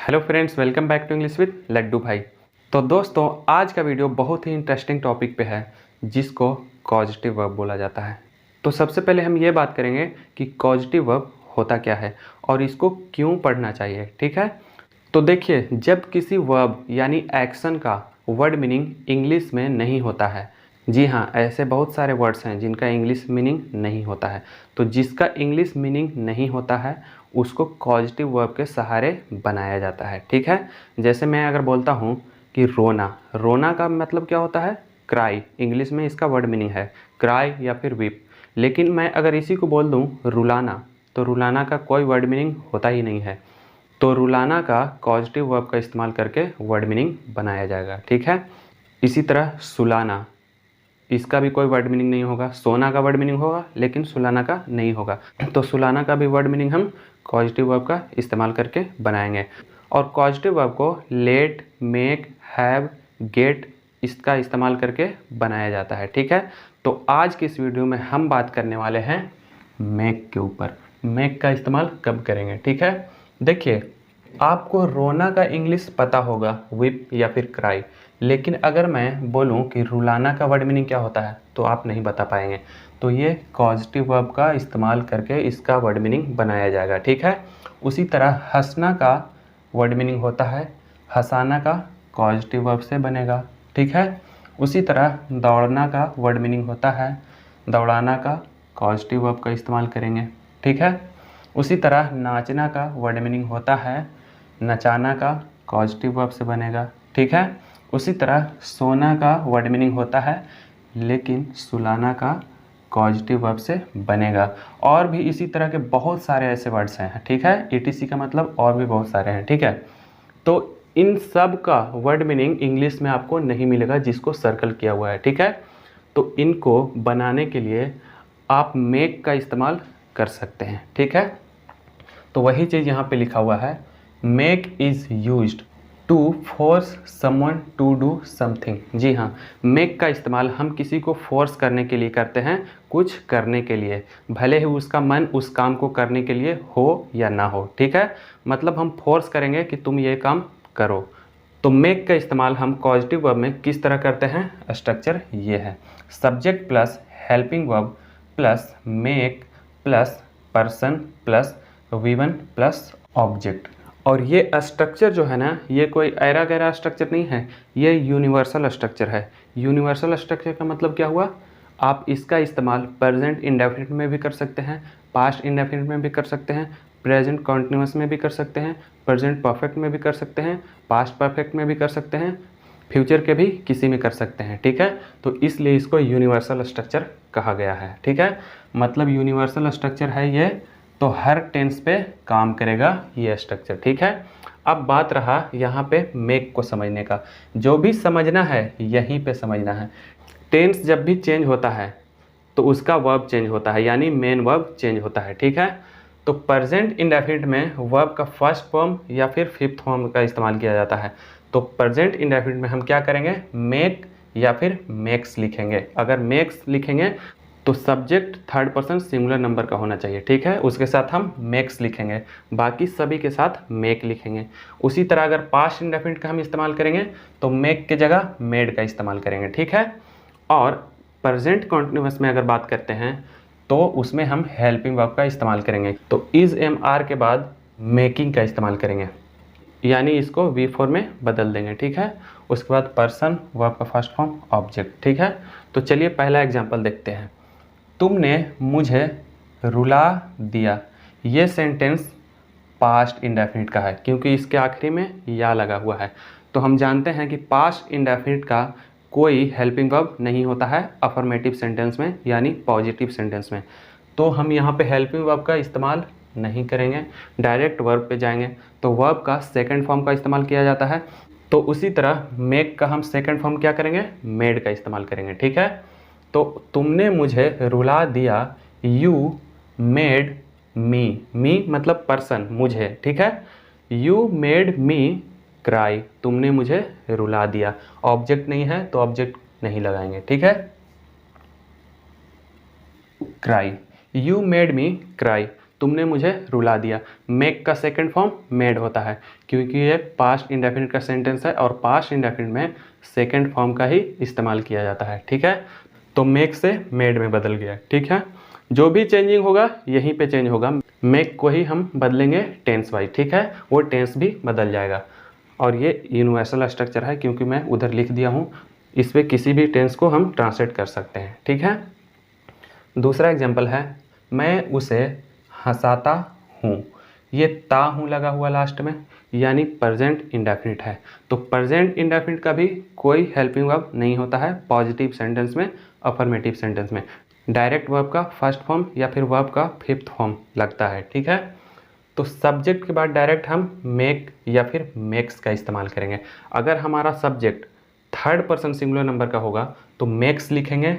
Hello friends, welcome back to English with Laddu Bhai. तो दोस्तों, आज का वीडियो बहुत ही इंटरेस्टिंग टॉपिक पे है जिसको कॉजेटिव वर्ब बोला जाता है। तो सबसे पहले हम ये बात करेंगे कि कॉजेटिव वर्ब होता क्या है और इसको क्यों पढ़ना चाहिए। ठीक है, तो देखिए, जब किसी वर्ब यानी एक्शन का वर्ड मीनिंग इंग्लिश में नहीं होता है, जी हाँ, ऐसे बहुत सारे वर्ड्स हैं जिनका इंग्लिश मीनिंग नहीं होता है, तो जिसका इंग्लिश मीनिंग नहीं होता है उसको कॉजेटिव वर्ब के सहारे बनाया जाता है। ठीक है, जैसे मैं अगर बोलता हूँ कि रोना, रोना का मतलब क्या होता है? क्राई। इंग्लिश में इसका वर्ड मीनिंग है क्राई या फिर वीप। लेकिन मैं अगर इसी को बोल दूँ रुलाना, तो रुलाना का कोई वर्ड मीनिंग होता ही नहीं है। तो रुलाना का कॉजेटिव वर्ब का इस्तेमाल करके वर्ड मीनिंग बनाया जाएगा। ठीक है, इसी तरह सुलाना, इसका भी कोई वर्ड मीनिंग नहीं होगा। सोना का वर्ड मीनिंग होगा लेकिन सुलाना का नहीं होगा। तो सुलाना का भी वर्ड मीनिंग हम कॉजेटिव वर्ब का इस्तेमाल करके बनाएंगे। और कॉजेटिव वर्ब को लेट, मेक, हैव, गेट इसका इस्तेमाल करके बनाया जाता है। ठीक है, तो आज की इस वीडियो में हम बात करने वाले हैं मेक के ऊपर। मेक का इस्तेमाल कब करेंगे? ठीक है, देखिए, आपको रोना का इंग्लिश पता होगा विप या फिर क्राई, लेकिन अगर मैं बोलूं कि रुलाना का वर्ड मीनिंग क्या होता है तो आप नहीं बता पाएंगे। तो ये कॉजेटिव वर्ब का इस्तेमाल करके इसका वर्ड मीनिंग बनाया जाएगा। ठीक है, उसी तरह हंसना का वर्ड मीनिंग होता है हंसाना का, कॉजेटिव वर्ब से बनेगा। ठीक है, उसी तरह दौड़ना का वर्ड मीनिंग होता है दौड़ाना का, कॉजेटिव वर्ब का इस्तेमाल करेंगे। ठीक है, उसी तरह नाचना का वर्ड मीनिंग होता है नचाना का, कॉजेटिव वर्ब से बनेगा। ठीक है, उसी तरह सोना का वर्ड मीनिंग होता है लेकिन सुलाना का कॉजेटिव वर्ब से बनेगा। और भी इसी तरह के बहुत सारे ऐसे वर्ड्स हैं। ठीक है, ईटीसी का मतलब और भी बहुत सारे हैं। ठीक है, तो इन सब का वर्ड मीनिंग इंग्लिश में आपको नहीं मिलेगा जिसको सर्कल किया हुआ है। ठीक है, तो इनको बनाने के लिए आप मेक का इस्तेमाल कर सकते हैं। ठीक है, तो वही चीज़ यहाँ पे लिखा हुआ है, make is used to force someone to do something. जी हाँ, मेक का इस्तेमाल हम किसी को फोर्स करने के लिए करते हैं, कुछ करने के लिए, भले ही उसका मन उस काम को करने के लिए हो या ना हो। ठीक है, मतलब हम फोर्स करेंगे कि तुम ये काम करो। तो मेक का इस्तेमाल हम कॉजेटिव वर्ब में किस तरह करते हैं? स्ट्रक्चर ये है, subject plus helping verb plus make plus person plus V1 plus object. और ये स्ट्रक्चर जो है ना, ये कोई ऐरा गैरा स्ट्रक्चर नहीं है, ये यूनिवर्सल स्ट्रक्चर है। यूनिवर्सल स्ट्रक्चर का मतलब क्या हुआ? आप इसका इस्तेमाल प्रेजेंट इंडेफिनिट में भी कर सकते हैं, पास्ट इंडेफिनिट में भी कर सकते हैं, प्रेजेंट कॉन्टिन्यूअस में भी कर सकते हैं, प्रेजेंट परफेक्ट में भी कर सकते हैं, पास्ट परफेक्ट में भी कर सकते हैं, फ्यूचर के भी किसी में कर सकते हैं। ठीक है, तो इसलिए इसको यूनिवर्सल स्ट्रक्चर कहा गया है। ठीक है, मतलब यूनिवर्सल स्ट्रक्चर है ये, तो हर टेंस पे काम करेगा ये स्ट्रक्चर। ठीक है, अब बात रहा यहाँ पे मेक को समझने का। जो भी समझना है यहीं पे समझना है। टेंस जब भी चेंज होता है तो उसका वर्ब चेंज होता है, यानी मेन वर्ब चेंज होता है। ठीक है, तो प्रेजेंट इंडेफिनिट में वर्ब का फर्स्ट फॉर्म या फिर फिफ्थ फॉर्म का इस्तेमाल किया जाता है। तो प्रेजेंट इंडेफिनिट में हम क्या करेंगे? मेक या फिर मेक्स लिखेंगे। अगर मेक्स लिखेंगे तो subject third person singular number का होना चाहिए। ठीक है, उसके साथ हम मेक्स लिखेंगे, बाकी सभी के साथ मेक लिखेंगे। उसी तरह अगर पास्ट इंडेफिनिट का हम इस्तेमाल करेंगे तो मेक के जगह मेड का इस्तेमाल करेंगे। ठीक है, और प्रेजेंट कॉन्टिन्यूअस में अगर बात करते हैं तो उसमें हम हेल्पिंग वर्ब का इस्तेमाल करेंगे। तो इज एम आर के बाद मेकिंग का इस्तेमाल करेंगे, यानी इसको V4 में बदल देंगे। ठीक है, उसके बाद पर्सन वर्ब का फर्स्ट फॉर्म ऑब्जेक्ट। ठीक है, तो चलिए पहला एग्जाम्पल देखते हैं। तुमने मुझे रुला दिया। ये सेंटेंस पास्ट इंडेफिनिट का है क्योंकि इसके आखिरी में या लगा हुआ है। तो हम जानते हैं कि पास्ट इंडेफिनिट का कोई हेल्पिंग वर्ब नहीं होता है अफर्मेटिव सेंटेंस में, यानी पॉजिटिव सेंटेंस में। तो हम यहाँ पे हेल्पिंग वर्ब का इस्तेमाल नहीं करेंगे, डायरेक्ट वर्ब पे जाएंगे। तो वर्ब का सेकंड फॉर्म का इस्तेमाल किया जाता है। तो उसी तरह मेक का हम सेकंड फॉर्म क्या करेंगे? मेड का इस्तेमाल करेंगे। ठीक है, तो तुमने मुझे रुला दिया, यू मेड मी, मी मतलब पर्सन, मुझे। ठीक है, यू मेड मी क्राई, तुमने मुझे रुला दिया। ऑब्जेक्ट नहीं है तो ऑब्जेक्ट नहीं लगाएंगे। ठीक है, cry, you made me cry, तुमने मुझे रुला दिया। मेक का सेकंड फॉर्म मेड होता है, क्योंकि ये पास्ट इंडेफिनिट का सेंटेंस है और पास्ट इंडेफिनिट में सेकंड फॉर्म का ही इस्तेमाल किया जाता है। ठीक है, तो मेक से मेड में बदल गया। ठीक है, जो भी चेंजिंग होगा यहीं पे चेंज होगा। मेक को ही हम बदलेंगे टेंस वाइज। ठीक है, वो टेंस भी बदल जाएगा। और ये यूनिवर्सल स्ट्रक्चर है, क्योंकि मैं उधर लिख दिया हूँ, इस पर किसी भी टेंस को हम ट्रांसलेट कर सकते हैं। ठीक है, दूसरा एग्जाम्पल है, मैं उसे हंसाता हूँ। ये ता हूँ लगा हुआ लास्ट में, यानी प्रेजेंट इंडेफिनिट है। तो प्रेजेंट इंडेफिनिट का भी कोई हेल्पिंग वर्ब नहीं होता है पॉजिटिव सेंटेंस में, अफर्मेटिव सेंटेंस में। डायरेक्ट वर्ब का फर्स्ट फॉर्म या फिर वर्ब का फिफ्थ फॉर्म लगता है। ठीक है, तो सब्जेक्ट के बाद डायरेक्ट हम मेक या फिर मेक्स का इस्तेमाल करेंगे। अगर हमारा subject third person singular number का होगा तो मेक्स लिखेंगे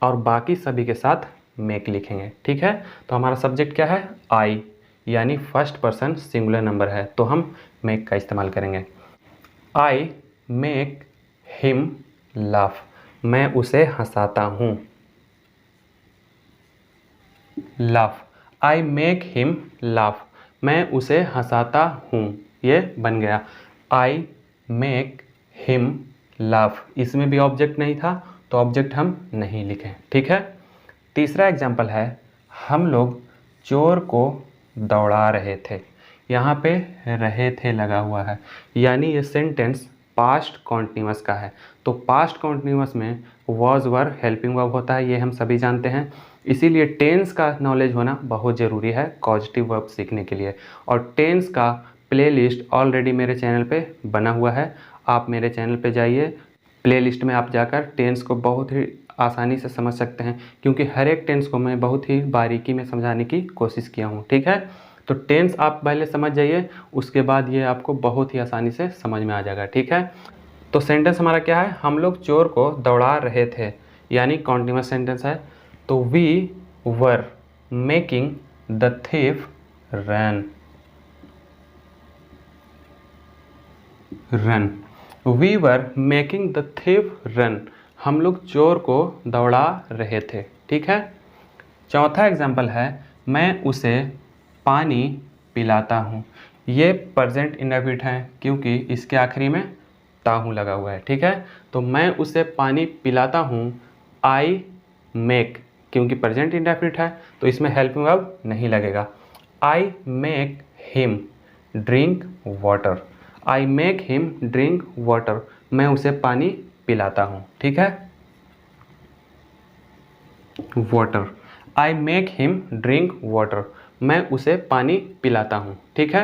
और बाकी सभी के साथ मेक लिखेंगे। ठीक है, तो हमारा सब्जेक्ट क्या है, आई, यानी फर्स्ट पर्सन सिंगुलर नंबर है, तो हम मेक का इस्तेमाल करेंगे। आई मेक हिम लाफ, मैं उसे हंसाता हूँ। Laugh, I make him laugh, मैं उसे हंसाता हूँ। ये बन गया आई मेक हिम लाफ। इसमें भी ऑब्जेक्ट नहीं था तो ऑब्जेक्ट हम नहीं लिखें। ठीक है, तीसरा एग्जाम्पल है, हम लोग चोर को दौड़ा रहे थे। यहाँ पे रहे थे लगा हुआ है, यानी ये सेंटेंस पास्ट कॉन्टिन्यूअस का है। तो पास्ट कॉन्टिन्यूअस में वॉज वर हेल्पिंग वर्ब होता है, ये हम सभी जानते हैं। इसीलिए टेंस का नॉलेज होना बहुत ज़रूरी है कॉजेटिव वर्ब सीखने के लिए। और टेंस का प्लेलिस्ट ऑलरेडी मेरे चैनल पे बना हुआ है, आप मेरे चैनल पे जाइए, प्लेलिस्ट में आप जाकर टेंस को बहुत ही आसानी से समझ सकते हैं, क्योंकि हर एक टेंस को मैं बहुत ही बारीकी में समझाने की कोशिश किया हूँ। ठीक है, तो टेंस आप पहले समझ जाइए, उसके बाद ये आपको बहुत ही आसानी से समझ में आ जाएगा। ठीक है, तो सेंटेंस हमारा क्या है, हम लोग चोर को दौड़ा रहे थे, यानी कॉन्टिन्यूअस सेंटेंस है। तो we were making the thief run. Run, we were making the thief run, हम लोग चोर को दौड़ा रहे थे। ठीक है, चौथा एग्जाम्पल है, मैं उसे पानी पिलाता हूँ। ये प्रेजेंट इंडेफिनिट है, क्योंकि इसके आखिरी में ता हूँ लगा हुआ है। ठीक है, तो मैं उसे पानी पिलाता हूँ। आई मेक, क्योंकि प्रेजेंट इंडेफिनिट है तो इसमें हेल्पिंग वर्ब नहीं लगेगा। I make him drink water, I make him drink water, मैं उसे पानी पिलाता हूँ। ठीक है, water, I make him drink water, मैं उसे पानी पिलाता हूँ। ठीक है,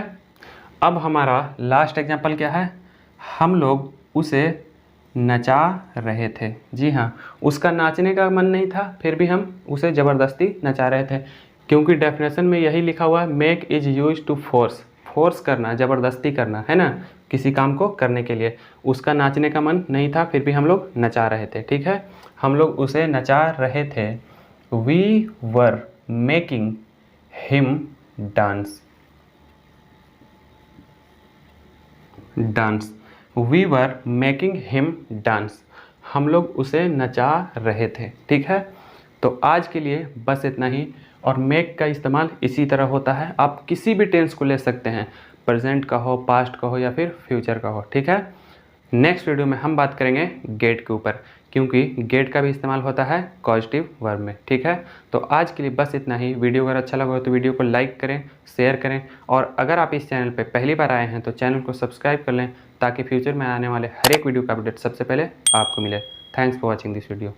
अब हमारा लास्ट एग्जाम्पल क्या है, हम लोग उसे नचा रहे थे। जी हाँ, उसका नाचने का मन नहीं था, फिर भी हम उसे ज़बरदस्ती नचा रहे थे, क्योंकि डेफिनेशन में यही लिखा हुआ है, make is use to force, force करना, ज़बरदस्ती करना, है ना, किसी काम को करने के लिए। उसका नाचने का मन नहीं था, फिर भी हम लोग नचा रहे थे। ठीक है, हम लोग उसे नचा रहे थे। We were making him dance. Dance, we were making him dance, हम लोग उसे नचा रहे थे। ठीक है, तो आज के लिए बस इतना ही। और मेक का इस्तेमाल इसी तरह होता है, आप किसी भी टेंस को ले सकते हैं, प्रेजेंट का हो, पास्ट का हो या फिर फ्यूचर का हो। ठीक है, नेक्स्ट वीडियो में हम बात करेंगे गेट के ऊपर, क्योंकि गेट का भी इस्तेमाल होता है पॉजिटिव वर्ब में। ठीक है, तो आज के लिए बस इतना ही। वीडियो अगर अच्छा लगा हो तो वीडियो को लाइक करें, शेयर करें, और अगर आप इस चैनल पर पहली बार आए हैं तो चैनल को सब्सक्राइब कर लें, ताकि फ्यूचर में आने वाले हर एक वीडियो का अपडेट सबसे पहले आपको मिले। Thanks for watching this video.